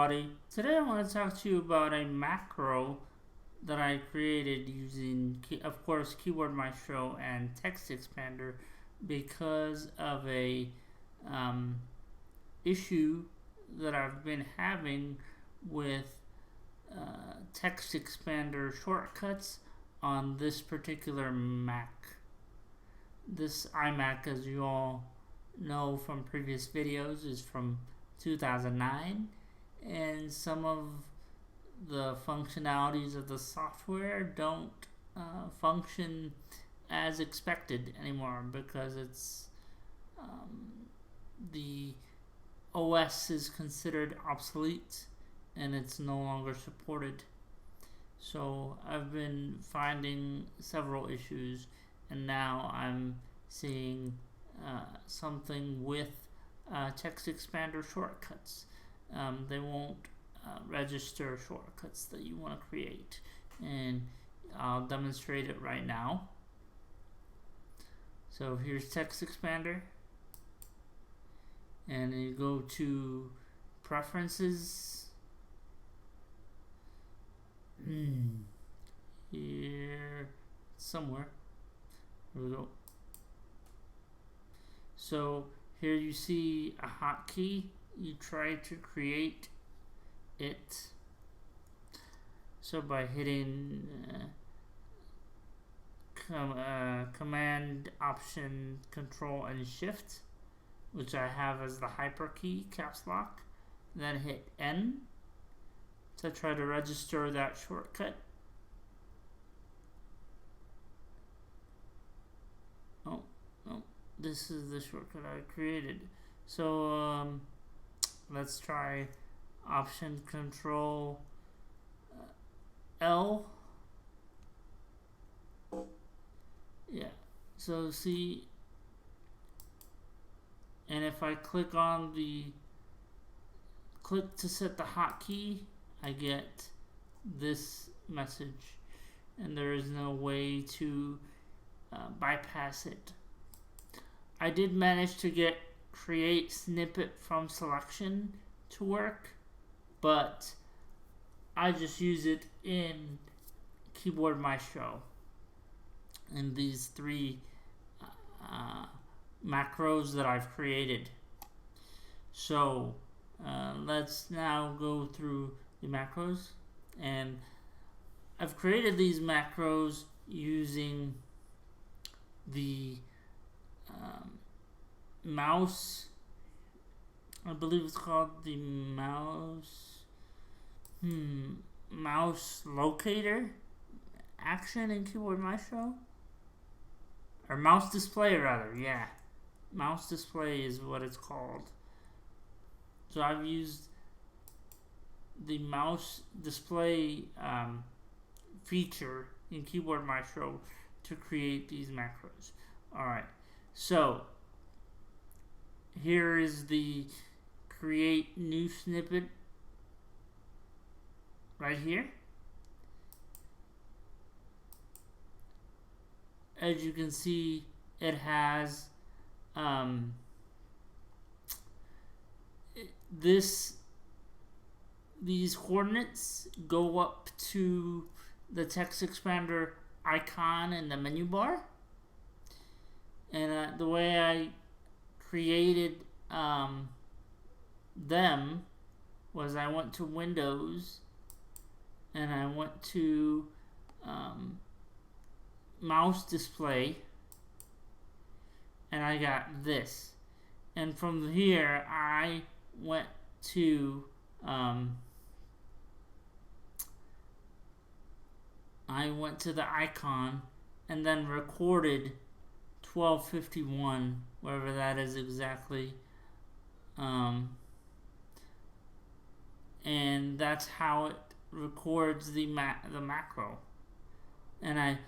everybody. Today I want to talk to you about a macro that I created using, of course, Keyboard Maestro and TextExpander because of a issue that I've been having with TextExpander Shortcuts on this particular Mac. This iMac, as you all know from previous videos, is from 2009, and some of the functionalities of the software don't function as expected anymore because it's the OS is considered obsolete and it's no longer supported. So I've been finding several issues, and now I'm seeing something with TextExpander Shortcuts. They won't register shortcuts that you want to create, and I'll demonstrate it right now. So here's TextExpander, and you go to Preferences. Here somewhere. Here we go. So here you see a hotkey. You try to create it. So by hitting Command, Option, Control, and Shift, which I have as the hyper key, caps lock, then hit N to try to register that shortcut. Oh, this is the shortcut I created. So let's try Option, Control, L. Yeah, so see, and if I click on click to set the hotkey, I get this message, and there is no way to bypass it. I did manage to get create snippet from selection to work, but I just use it in Keyboard Maestro in these three macros that I've created. So let's now go through the macros, and I've created these macros using the mouse. I believe it's called the mouse locator action in Keyboard Maestro, or mouse display rather. Yeah, mouse display is what it's called. So I've used the mouse display feature in Keyboard Maestro to create these macros. Alright, so here is the create new snippet right here. As you can see, it has these coordinates go up to the TextExpander icon in the menu bar, and the way I created them was I went to Windows and I went to mouse display, and I got this, and from here I went to the icon and then recorded 1251, wherever that is exactly, and that's how it records the macro. And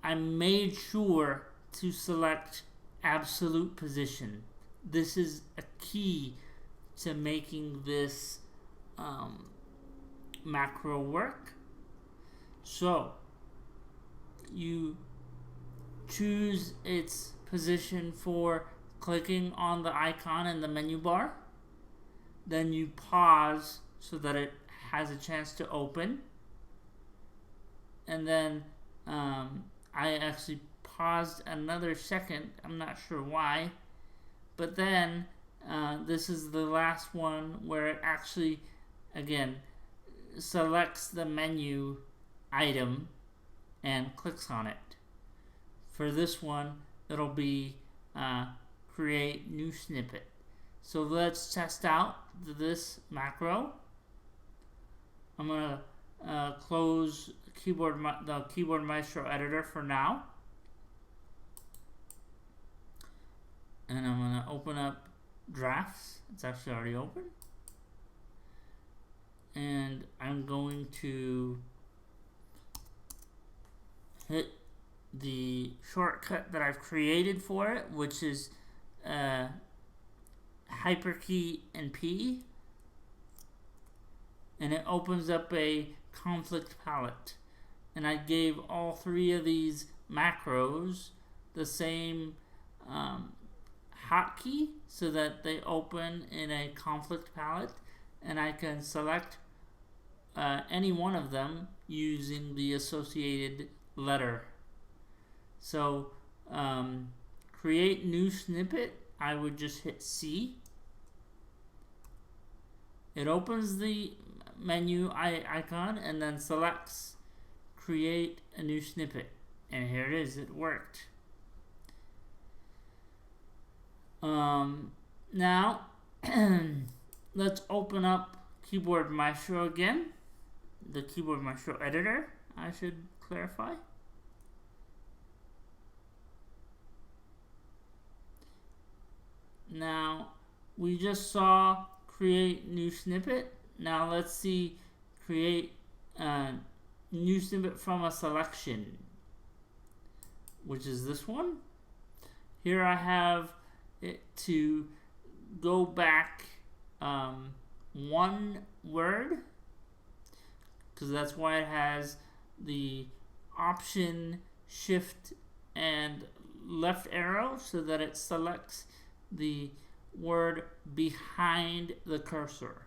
I made sure to select absolute position. This is a key to making this macro work. So you choose its position for clicking on the icon in the menu bar. Then you pause so that it has a chance to open. And then I actually paused another second. I'm not sure why. But then this is the last one where it actually, again, selects the menu item and clicks on it. For this one, it'll be create new snippet. So let's test out this macro. I'm going to close the Keyboard Maestro editor for now. And I'm going to open up drafts. It's actually already open. And I'm going to hit the shortcut that I've created for it, which is hyperkey and P. And it opens up a conflict palette. And I gave all three of these macros the same hotkey so that they open in a conflict palette, and I can select any one of them using the associated letter. So create new snippet, I would just hit C. It opens the menu icon and then selects create a new snippet, and here it is. It worked. Now let's open up Keyboard Maestro again, the Keyboard Maestro editor, I should clarify. Now we just saw create new snippet. Now let's see create new snippet from a selection, which is this one. Here I have it to go back one word, because that's why it has the option, shift, and left arrow, so that it selects the word behind the cursor.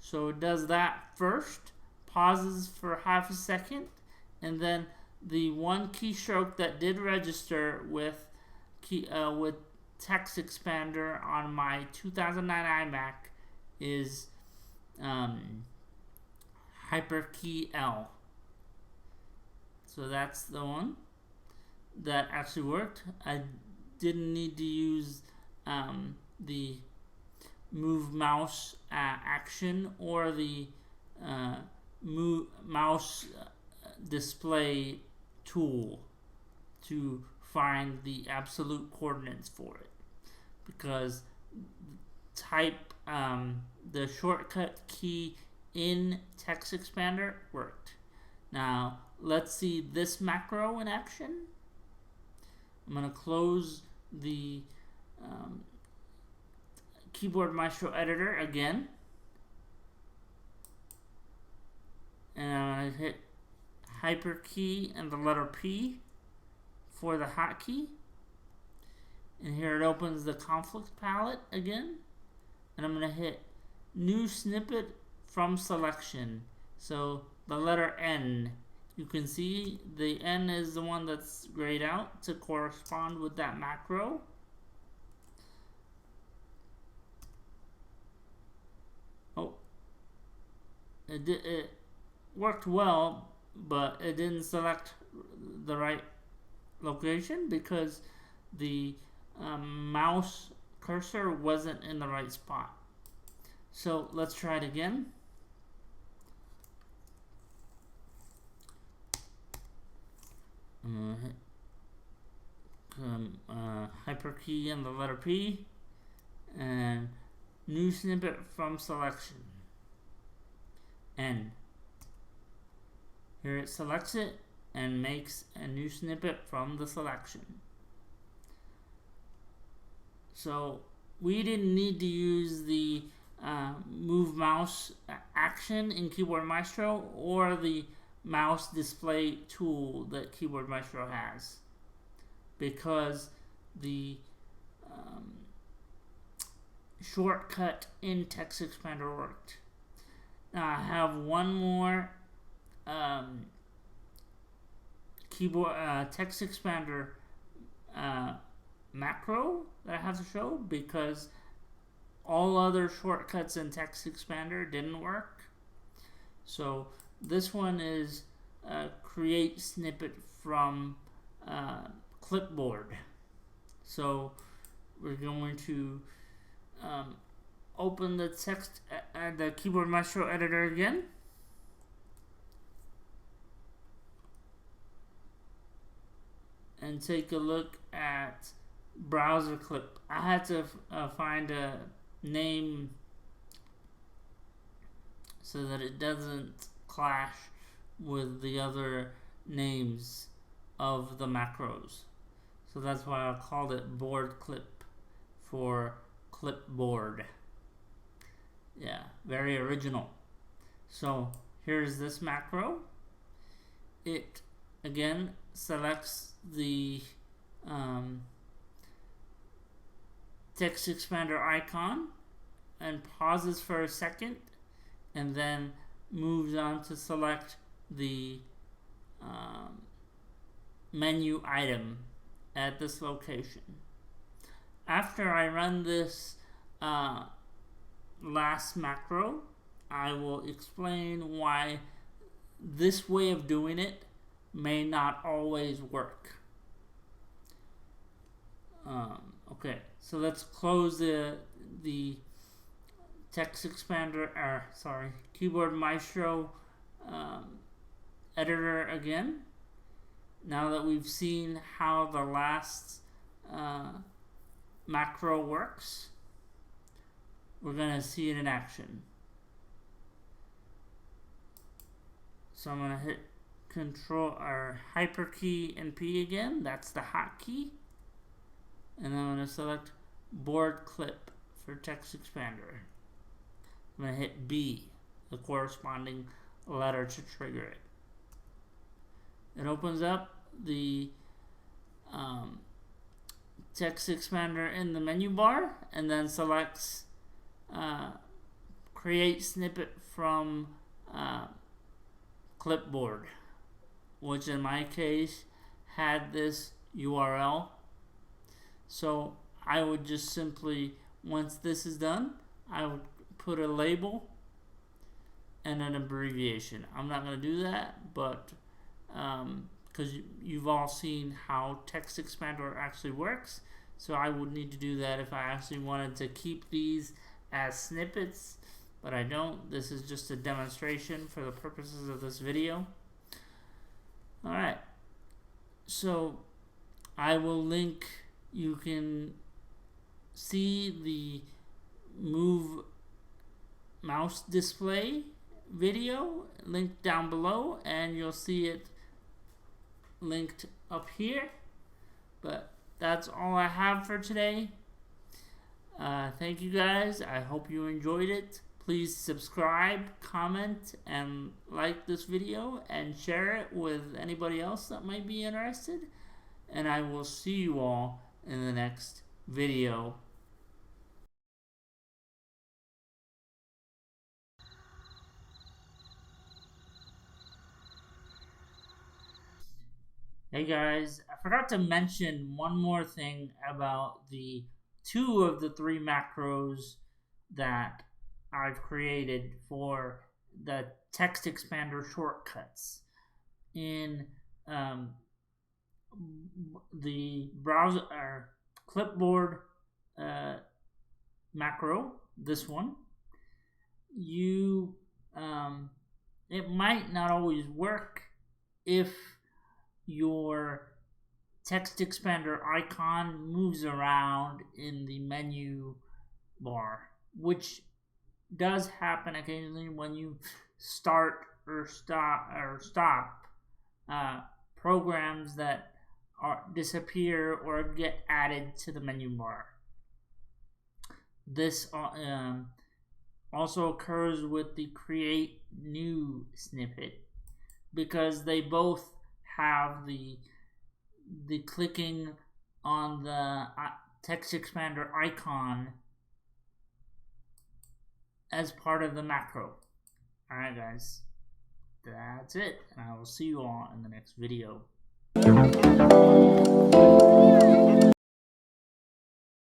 So it does that first, pauses for half a second, and then the one keystroke that did register with TextExpander on my 2009 iMac is hyperkey L. So that's the one that actually worked. I didn't need to use the move mouse action or the move mouse display tool to find the absolute coordinates for it, because the shortcut key in TextExpander worked. Now let's see this macro in action. I'm going to close the Keyboard Maestro editor again, and I'm going to hit hyperkey and the letter P for the hotkey, and here it opens the conflict palette again, and I'm going to hit new snippet from selection. So the letter N, you can see the N is the one that's grayed out to correspond with that macro. Oh, it worked well, but it didn't select the right location because the mouse cursor wasn't in the right spot. So let's try it again. I'm going to hit hyperkey and the letter P, and new snippet from selection, N. Here it selects it and makes a new snippet from the selection. So we didn't need to use the move mouse action in Keyboard Maestro or the mouse display tool that Keyboard Maestro has, because the shortcut in TextExpander worked. Now I have one more keyboard TextExpander macro that I have to show, because all other shortcuts in TextExpander didn't work. So this one is create snippet from clipboard. So we're going to open the the Keyboard Maestro editor again. And take a look at browser clip. I had to find a name so that it doesn't clash with the other names of the macros. So that's why I called it board clip for clipboard. Yeah, very original. So here's this macro. It again selects the TextExpander icon and pauses for a second, and then moves on to select the menu item at this location. After I run this last macro, I will explain why this way of doing it may not always work. Okay, so let's close the Keyboard Maestro editor again. Now that we've seen how the last macro works, we're going to see it in action. So I'm going to hit Control or Hyper key and P again. That's the hotkey. And I'm going to select board clip for TextExpander. I'm going to hit B, the corresponding letter to trigger it. It opens up the TextExpander in the menu bar, and then selects create snippet from clipboard, which in my case had this URL. So I would just simply, once this is done, I would put a label and an abbreviation. I'm not going to do that, but because you've all seen how TextExpander actually works, so I would need to do that if I actually wanted to keep these as snippets, but I don't. This is just a demonstration for the purposes of this video. Alright, so I will link, you can see the move mouse display video linked down below, and you'll see it linked up here. But that's all I have for today. Thank you guys. I hope you enjoyed it. Please subscribe, comment, and like this video, and share it with anybody else that might be interested. And I will see you all in the next video. Hey guys, I forgot to mention one more thing about the 2 of the 3 macros that I've created for the TextExpander Shortcuts. In the browser or clipboard macro, this one, you it might not always work if your TextExpander icon moves around in the menu bar, which does happen occasionally when you start or stop programs that disappear or get added to the menu bar. This also occurs with the create new snippet, because they both have the clicking on the TextExpander icon as part of the macro. Alright guys, that's it, and I will see you all in the next video.